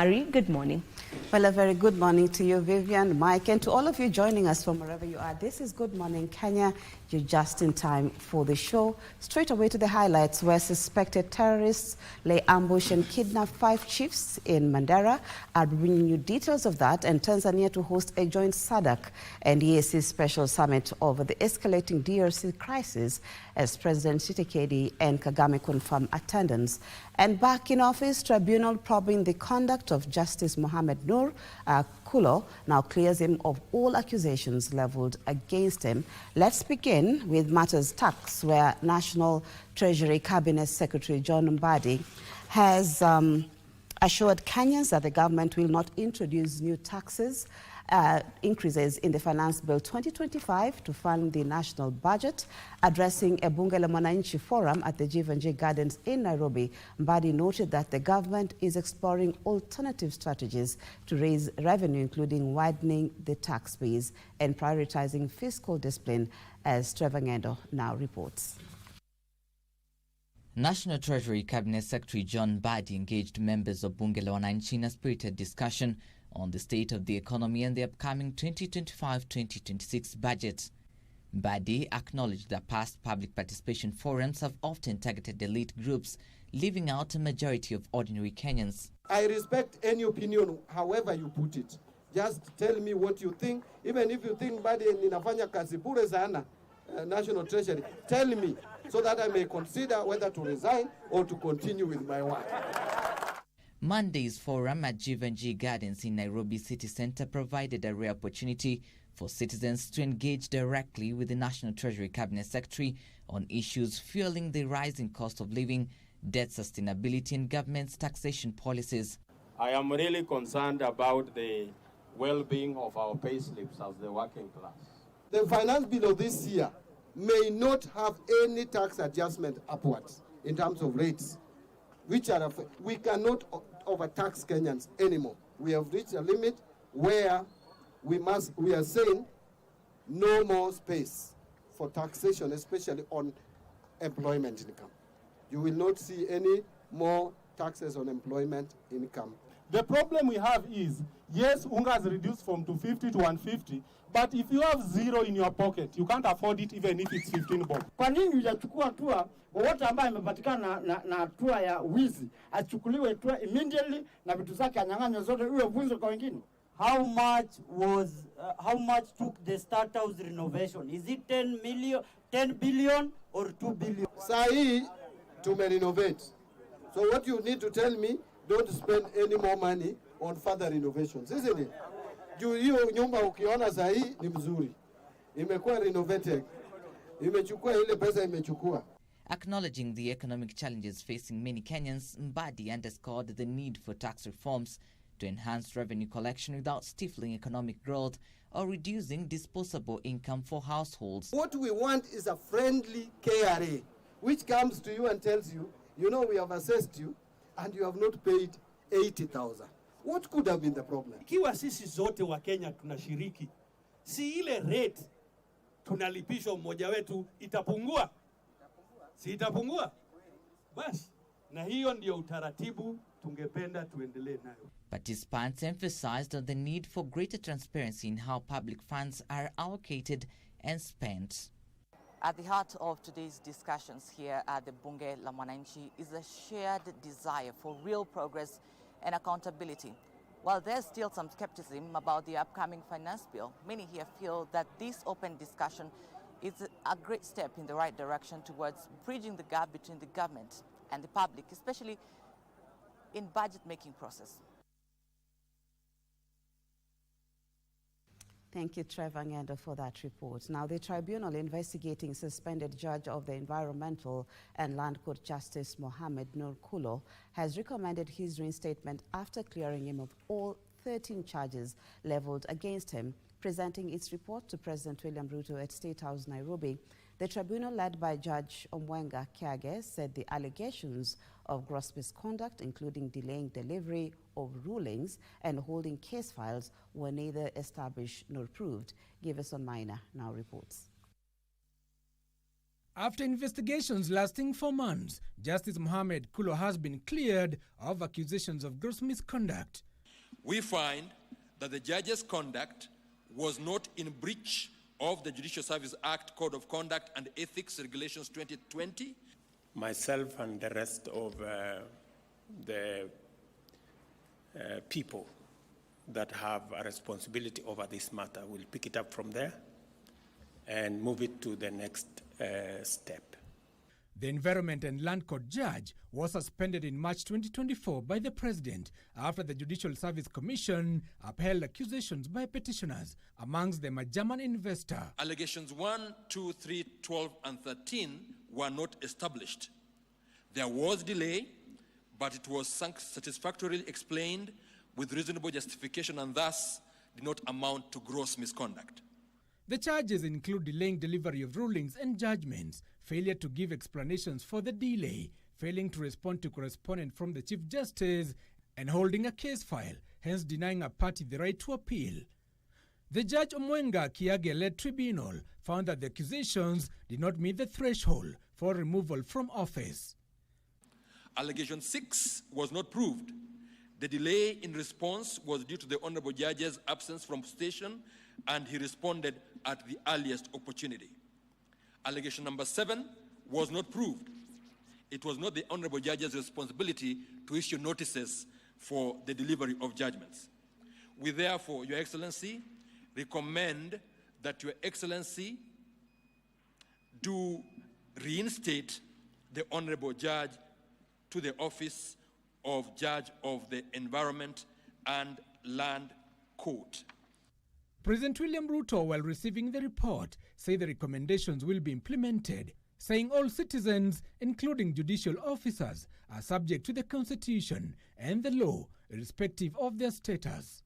Ari, good morning. Well, a very good morning to you, Vivian, Mike, and to all of you joining us from wherever you are. This is Good Morning Kenya. You're just in time for the show. Straight away to the highlights, where suspected terrorists lay ambush and kidnap 5 chiefs in Mandera. I'll be bringing you details of that, and Tanzania to host a joint SADC and EAC special summit over the escalating DRC crisis as President Tshisekedi and Kagame confirm attendance. And back in office, tribunal probing the conduct of Justice Mohamed Nur Kulo now clears him of all accusations leveled against him. Let's begin with matters tax, where National Treasury Cabinet Secretary John Mbadi has assured Kenyans that the government will not introduce new taxes increases in the Finance Bill 2025 to fund the national budget. Addressing a Bunge la Mwananchi forum at the Jivanjee Gardens in Nairobi, Mbadi noted that the government is exploring alternative strategies to raise revenue, including widening the tax base and prioritizing fiscal discipline, as Trevor Ngendo now reports. National Treasury Cabinet Secretary John Mbadi engaged members of Bunge la Mwananchi in a spirited discussion on the state of the economy and the upcoming 2025-2026 budget. Mbadi acknowledged that past public participation forums have often targeted elite groups, leaving out a majority of ordinary Kenyans. I respect any opinion, however you put it. Just tell me what you think. Even if you think Mbadi ninafanya kazi bure sana, National Treasury, tell me so that I may consider whether to resign or to continue with my work. Monday's forum at Jivanjee Gardens in Nairobi City Centre provided a rare opportunity for citizens to engage directly with the National Treasury Cabinet Secretary on issues fueling the rising cost of living, debt sustainability and government's taxation policies. I am really concerned about the well-being of our payslips as the working class. The finance bill of this year may not have any tax adjustment upwards in terms of rates, which are we cannot overtax Kenyans anymore. We have reached a limit where we are saying no more space for taxation, especially on employment income. You will not see any more taxes on employment income. The problem we have is, yes, unga has reduced from 250 to 150, but if you have zero in your pocket, you can't afford it even if it's 15 bob. Kwa nini hujachukua hatua wowote ambaye amepatikana na hatua ya wizi achukuliwe hatua immediately na vitu zake anyang'anywe zote iwe vunzo kwa wengine? How much took the State House renovation? Is it 10 billion or 2 billion? Sahi to renovate. So what you need to tell me, don't spend any more money on further renovations, isn't it? Hiyo nyumba ukiona sahi ni mzuri. Imekuwa renovated. Imechukua ile pesa imechukua. Acknowledging the economic challenges facing many Kenyans, Mbadi underscored the need for tax reforms to enhance revenue collection without stifling economic growth or reducing disposable income for households. What we want is a friendly KRA, which comes to you and tells you, you know, we have assessed you and you have not paid 80,000. What could have been the problem? Ikiwa sisi zote wa Kenya tunashiriki, si ile rate tunalipishwa mmoja wetu itapungua? Si itapungua? Basi, na hiyo ndio utaratibu tungependa tuendelee nayo. Participants emphasized on the need for greater transparency in how public funds are allocated and spent. At the heart of today's discussions here at the Bunge la Mwananchi is a shared desire for real progress and accountability. While there's still some skepticism about the upcoming finance bill, many here feel that this open discussion is a great step in the right direction towards bridging the gap between the government and the public, especially in budget-making process. Thank you, Trevor Ngendo, for that report. Now, the tribunal investigating suspended judge of the Environmental and Land Court Justice Mohamed Nur Kulo has recommended his reinstatement after clearing him of all 13 charges leveled against him. Presenting its report to President William Ruto at State House, Nairobi, the tribunal led by Judge Omwenga Kiage said the allegations of gross misconduct, including delaying delivery of rulings and holding case files, were neither established nor proved. Giveson Maina now reports. After investigations lasting for months, Justice Mohamed Kulo has been cleared of accusations of gross misconduct. we find that the judge's conduct was not in breach of the Judicial Service Act, Code of Conduct and Ethics Regulations 2020. Myself and the rest of the people that have a responsibility over this matter will pick it up from there and move it to the next step. The Environment and Land Court judge was suspended in March 2024 by the President after the Judicial Service Commission upheld accusations by petitioners, amongst them a German investor. Allegations 1, 2, 3, 12, and 13 were not established. There was delay, but it was satisfactorily explained with reasonable justification and thus did not amount to gross misconduct. The charges include delaying delivery of rulings and judgments, failure to give explanations for the delay, failing to respond to correspondence from the Chief Justice, and holding a case file, hence denying a party the right to appeal. The Judge Omwenga Kiage-led tribunal found that the accusations did not meet the threshold for removal from office. Allegation 6 was not proved. The delay in response was due to the Honorable Judge's absence from station, and he responded at the earliest opportunity. Allegation number 7 was not proved. It was not the Honorable Judge's responsibility to issue notices for the delivery of judgments. We therefore, Your Excellency, recommend that Your Excellency do reinstate the Honorable Judge to the office of Judge of the Environment and Land Court. President William Ruto, while receiving the report, said the recommendations will be implemented, saying all citizens, including judicial officers, are subject to the Constitution and the law, irrespective of their status.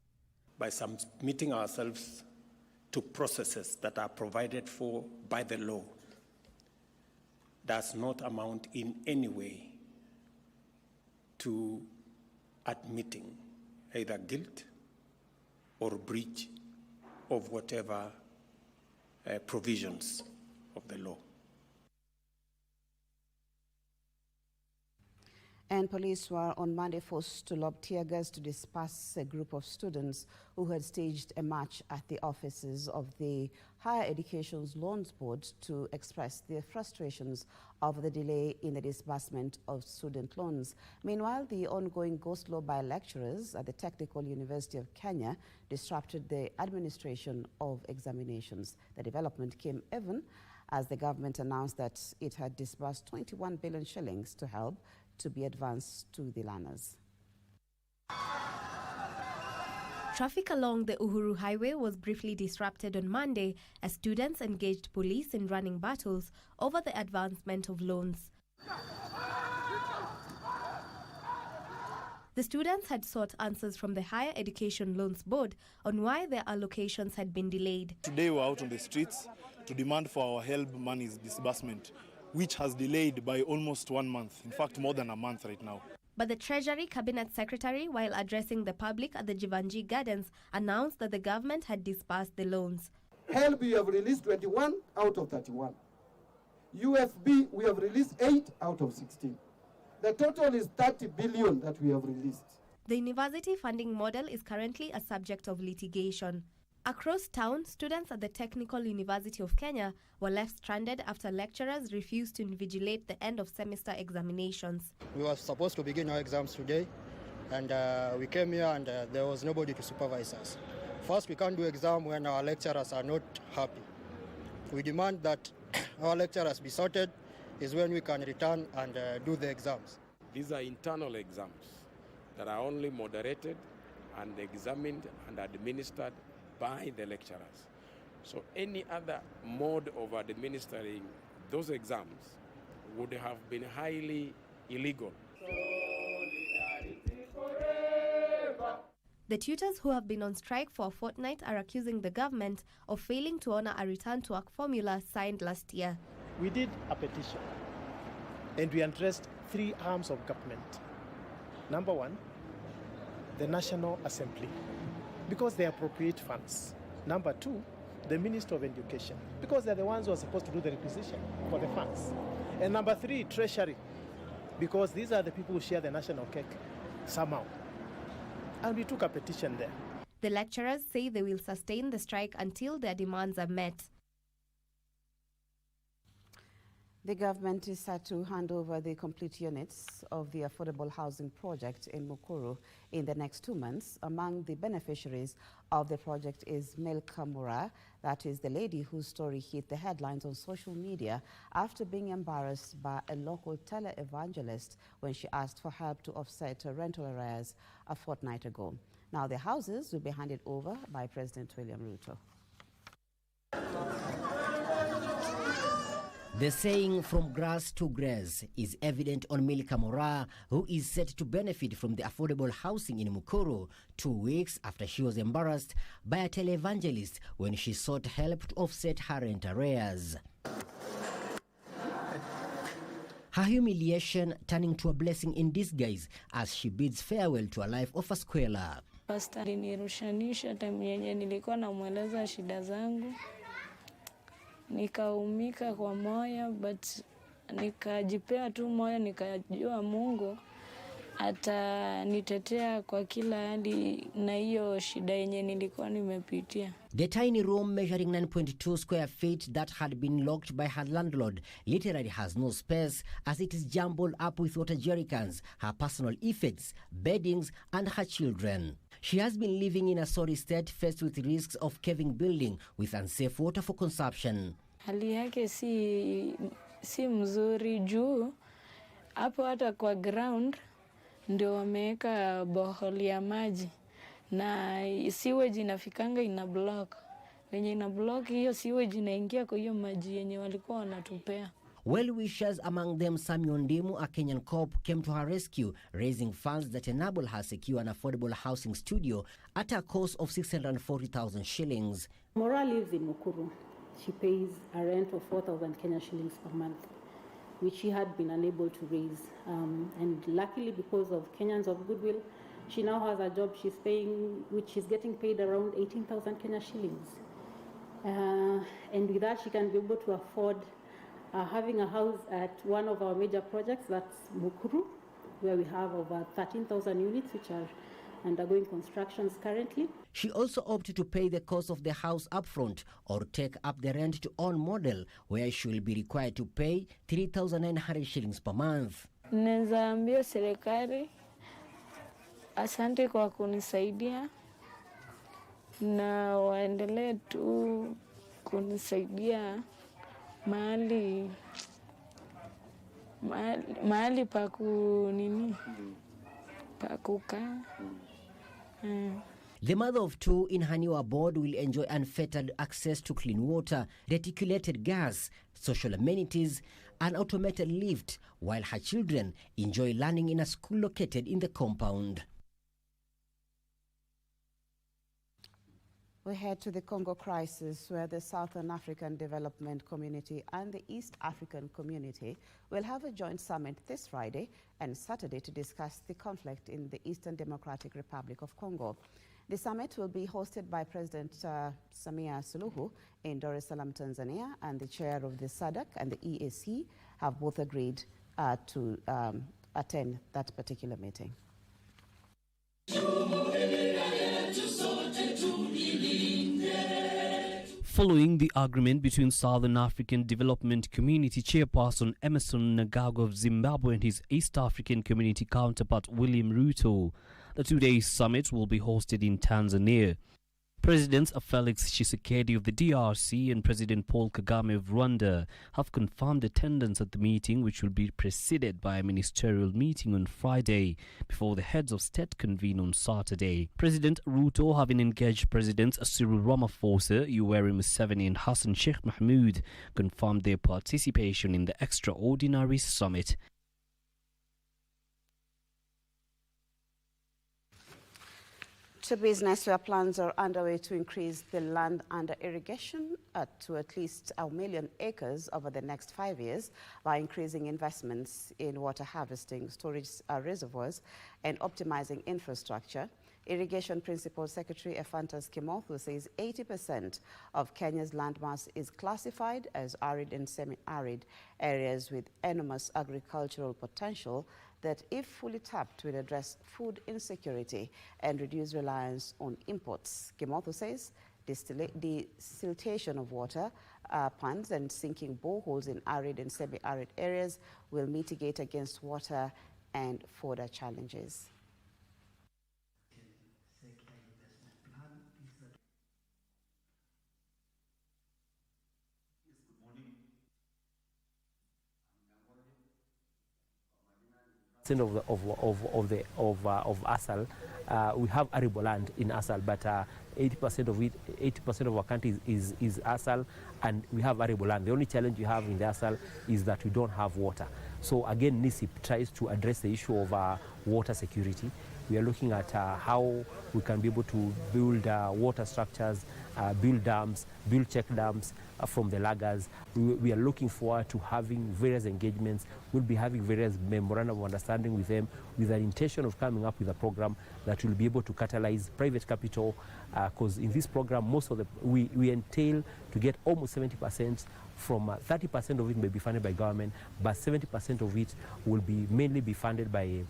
By submitting ourselves to processes that are provided for by the law does not amount in any way to admitting either guilt or breach of whatever provisions of the law. And police were on Monday forced to lob tear gas to disperse a group of students who had staged a march at the offices of the Higher Education's Loans Board to express their frustrations over the delay in the disbursement of student loans. Meanwhile, the ongoing go-slow by lecturers at the Technical University of Kenya disrupted the administration of examinations. The development came even as the government announced that it had disbursed 21 billion shillings to help to be advanced to the learners. Traffic along the Uhuru Highway was briefly disrupted on Monday as students engaged police in running battles over the advancement of loans. The students had sought answers from the Higher Education Loans Board on why their allocations had been delayed. Today we're out on the streets to demand for our HELB monies disbursement, which has delayed by almost 1 month, in fact more than a month right now. But the Treasury Cabinet Secretary, while addressing the public at the Jivanji Gardens, announced that the government had disbursed the loans. HELB, we have released 21 out of 31. UFB, we have released 8 out of 16. The total is 30 billion that we have released. The university funding model is currently a subject of litigation. Across town, students at the Technical University of Kenya were left stranded after lecturers refused to invigilate the end of semester examinations. We were supposed to begin our exams today, and we came here and there was nobody to supervise us. First, we can't do exam when our lecturers are not happy. We demand that our lecturers be sorted, is when we can return and do the exams. These are internal exams that are only moderated and examined and administered by the lecturers. So any other mode of administering those exams would have been highly illegal. The tutors who have been on strike for a fortnight are accusing the government of failing to honor a return-to-work formula signed last year. We did a petition and we addressed 3 arms of government. Number 1, the National Assembly, because they appropriate funds. Number 2, the Minister of Education, because they're the ones who are supposed to do the requisition for the funds. And number 3, Treasury, because these are the people who share the national cake somehow. And we took a petition there. The lecturers say they will sustain the strike until their demands are met. The government is set to hand over the complete units of the affordable housing project in Mukuru in the next 2 months. Among the beneficiaries of the project is Milka Mura, that is the lady whose story hit the headlines on social media after being embarrassed by a local televangelist when she asked for help to offset her rental arrears a fortnight ago. Now the houses will be handed over by President William Ruto. The saying "from grass to grace" is evident on Milka Mura, who is set to benefit from the affordable housing in Mukuru 2 weeks after she was embarrassed by a televangelist when she sought help to offset her rent arrears. Her humiliation turning to a blessing in disguise as she bids farewell to a life of a squalor. Pastor alinirushanisha time yenye nilikuwa namweleza shida zangu. Nikaumika kwa moyo, but nikajipea tu moyo, nikajua Mungu atanitetea kwa kila hali na hiyo shida yenye nilikuwa nimepitia. The tiny room measuring 9.2 square feet that had been locked by her landlord literally has no space as it is jumbled up with water jerrycans, her personal effects, beddings and her children. She has been living in a sorry state, faced with risks of caving building with unsafe water for consumption. Hali yake si mzuri juu hapo hata kwa ground ndio wameweka boholi ya maji na sewage inafikanga ina block. Wenye ina block hiyo sewage inaingia kwa hiyo maji yenye walikuwa wanatupea. Well-wishers, among them Samuel Ndimu, a Kenyan cop, came to her rescue, raising funds that enable her secure an affordable housing studio at a cost of 640,000 shillings. Mora lives in Mukuru. She pays a rent of 4,000 Kenya shillings per month, which she had been unable to raise. And luckily, because of Kenyans of goodwill, she now has a job she's paying, which she's getting paid around 18,000 Kenya shillings. And with that, she can be able to afford having a house at one of our major projects, that's Mukuru, where we have over 13,000 units which are undergoing constructions currently. She also opted to pay the cost of the house upfront or take up the rent to own model, where she will be required to pay 3,900 shillings per month. Naweza ambia serikali asante kwa kunisaidia na waendelee tu kunisaidia mahali pa kukaa. The mother of two in her new abode will enjoy unfettered access to clean water, reticulated gas, social amenities, and automated lift, while her children enjoy learning in a school located in the compound. We head to the Congo crisis, where the Southern African Development Community and the East African Community will have a joint summit this Friday and Saturday to discuss the conflict in the Eastern Democratic Republic of Congo. The summit will be hosted by President Samia Suluhu in Dar es Salaam, Tanzania, and the chair of the SADC and the EAC have both agreed to attend that particular meeting. Following the agreement between Southern African Development Community Chairperson Emerson Mnangagwa of Zimbabwe and his East African Community counterpart William Ruto, the two-day summit will be hosted in Tanzania. Presidents Felix Tshisekedi of the DRC and President Paul Kagame of Rwanda have confirmed attendance at the meeting, which will be preceded by a ministerial meeting on Friday before the heads of state convene on Saturday. President Ruto, having engaged Presidents Cyril Ramaphosa, Yoweri Museveni and Hassan Sheikh Mahmoud, confirmed their participation in the extraordinary summit. To business, where plans are underway to increase the land under irrigation to at least 1 million acres over the next 5 years by increasing investments in water harvesting, storage reservoirs, and optimizing infrastructure. Irrigation Principal Secretary Ephantus Kimotho says 80% of Kenya's landmass is classified as arid and semi-arid areas with enormous agricultural potential that if fully tapped will address food insecurity and reduce reliance on imports. Kimotho says desiltation of water ponds and sinking boreholes in arid and semi-arid areas will mitigate against water and fodder challenges. Of ASAL, we have arable land in ASAL, but 80% of our country is ASAL, and we have arable land. The only challenge we have in the ASAL is that we don't have water. So again, NISIP tries to address the issue of water security. We are looking at how we can be able to build water structures, build dams, build check dams from the laggers. We are looking forward to having various engagements. We'll be having various memorandum of understanding with them with an intention of coming up with a program that will be able to catalyze private capital, because in this program, most of we entail to get almost 70%. From 30% of it may be funded by government, but 70% of it will be mainly be funded by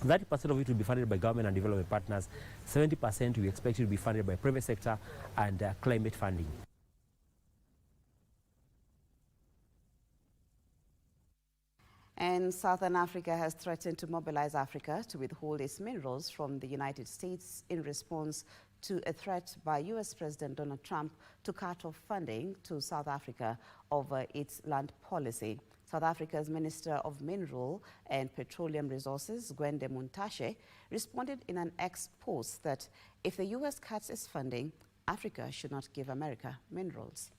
30% of it will be funded by government and development partners. 70% we expect it to be funded by private sector and climate funding. And Southern Africa has threatened to mobilize Africa to withhold its minerals from the United States in response to a threat by U.S. President Donald Trump to cut off funding to South Africa over its land policy. South Africa's Minister of Mineral and Petroleum Resources, Gwende Muntashe, responded in an X post that if the U.S. cuts its funding, Africa should not give America minerals.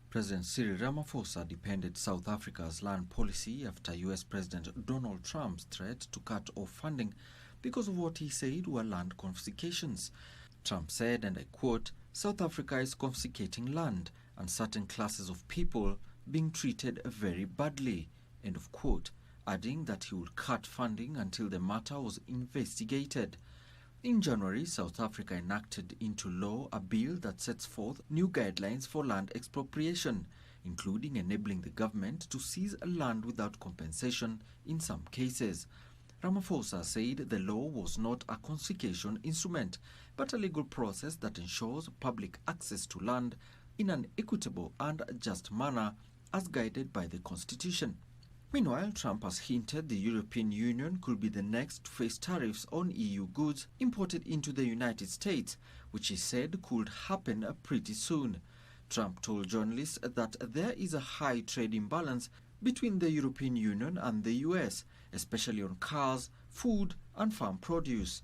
President Cyril Ramaphosa defended South Africa's land policy after U.S. President Donald Trump's threat to cut off funding because of what he said were land confiscations. Trump said, and I quote, "South Africa is confiscating land and certain classes of people being treated very badly," end of quote, adding that he would cut funding until the matter was investigated. In January, South Africa enacted into law a bill that sets forth new guidelines for land expropriation, including enabling the government to seize land without compensation in some cases. Ramaphosa said the law was not a confiscation instrument, but a legal process that ensures public access to land in an equitable and just manner as guided by the Constitution. Meanwhile, Trump has hinted the European Union could be the next to face tariffs on EU goods imported into the United States, which he said could happen pretty soon. Trump told journalists that there is a high trade imbalance between the European Union and the US, especially on cars, food and farm produce.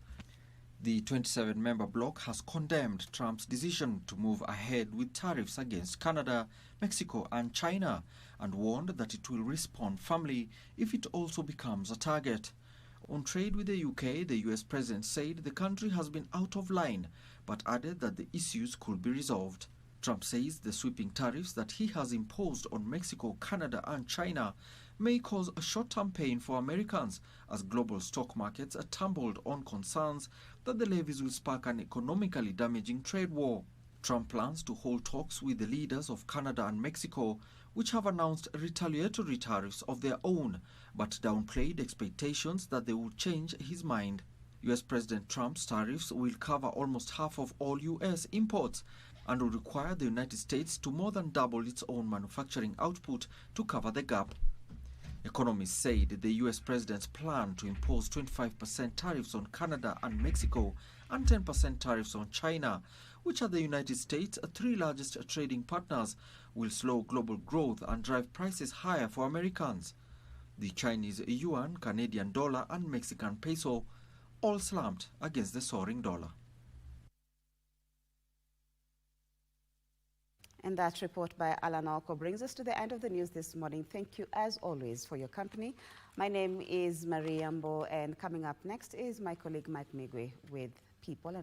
The 27-member bloc has condemned Trump's decision to move ahead with tariffs against Canada, Mexico and China, and warned that it will respond firmly if it also becomes a target. On trade with the UK, the US president said the country has been out of line, but added that the issues could be resolved. Trump says the sweeping tariffs that he has imposed on Mexico, Canada and China may cause a short-term pain for Americans as global stock markets are tumbled on concerns that the levies will spark an economically damaging trade war. Trump plans to hold talks with the leaders of Canada and Mexico, which have announced retaliatory tariffs of their own, but downplayed expectations that they would change his mind. US President Trump's tariffs will cover almost half of all US imports and will require the United States to more than double its own manufacturing output to cover the gap. Economists said the US president's plan to impose 25% tariffs on Canada and Mexico and 10% tariffs on China, which are the United States' three largest trading partners, will slow global growth and drive prices higher for Americans. The Chinese yuan, Canadian dollar and Mexican peso all slumped against the soaring dollar. And that report by Alan Oko brings us to the end of the news this morning. Thank you, as always, for your company. My name is Marie Ambo, and coming up next is my colleague Mike Migwe with People and